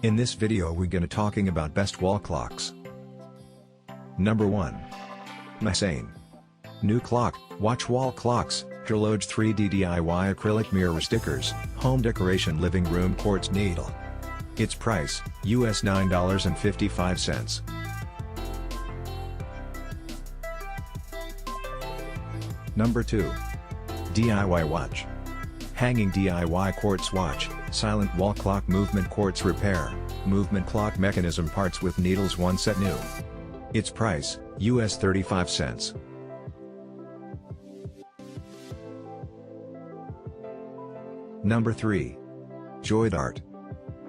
In this video we're gonna talking about best wall clocks. Number 1. Massane. New clock, watch wall clocks, Horloge 3D DIY acrylic mirror stickers, home decoration living room quartz needle. Its price, US $9.55. Number 2. DIY watch. Hanging DIY quartz watch, silent wall clock movement quartz repair, movement clock mechanism parts with needles 1 set new. Its price, US 35 cents. Number 3. Joydart.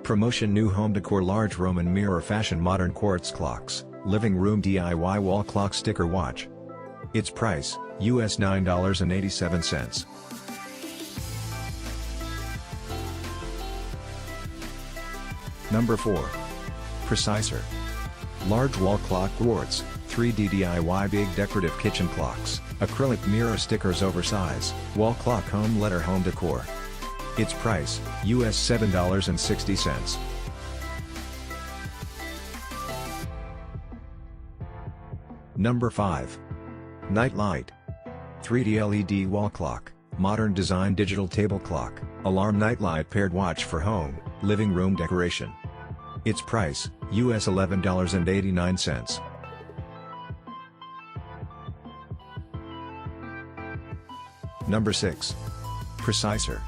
Promotion new home decor large Roman mirror fashion modern quartz clocks, living room DIY wall clock sticker watch. Its price, US $9.87. Number 4. Preciser. Large wall clock quartz, 3D DIY big decorative kitchen clocks, acrylic mirror stickers oversize, wall clock home letter home decor. Its price, US $7.60. Number 5. Nightlight. 3D LED wall clock, modern design digital table clock, alarm nightlight paired watch for home, living room decoration. Its price, US $11.89. Number 6. Preciser.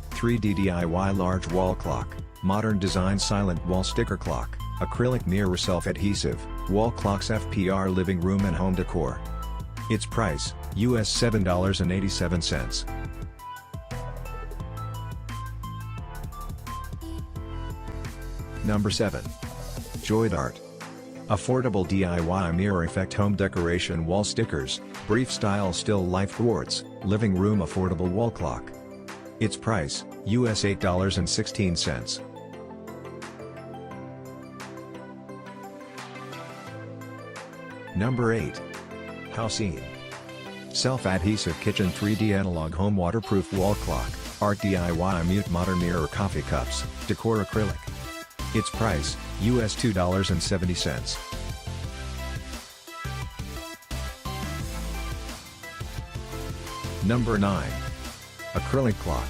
3D DIY large wall clock, modern design silent wall sticker clock, acrylic mirror self-adhesive, wall clocks FPR living room and home decor. Its price, US $7.87. Number 7. Joydart. Affordable DIY mirror effect home decoration wall stickers, brief style still life quartz, living room affordable wall clock. Its price, US $8.16. Number 8. Housein. Self-adhesive kitchen 3D analog home waterproof wall clock, art DIY mute modern mirror coffee cups, decor acrylic. Its price, US $2.70. Number 9. Acrylic clock.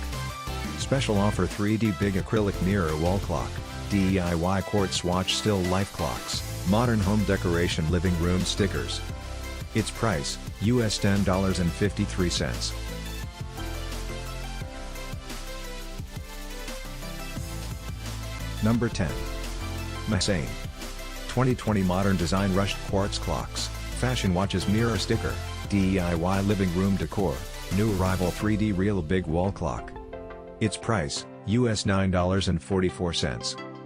Special offer 3D big acrylic mirror wall clock, DIY quartz watch still life clocks, modern home decoration living room stickers. Its price, US $10.53. Number 10. Massane. 2020 modern design rushed quartz clocks, fashion watches mirror sticker, DIY living room decor, new arrival 3D real big wall clock. Its price, US $9.44.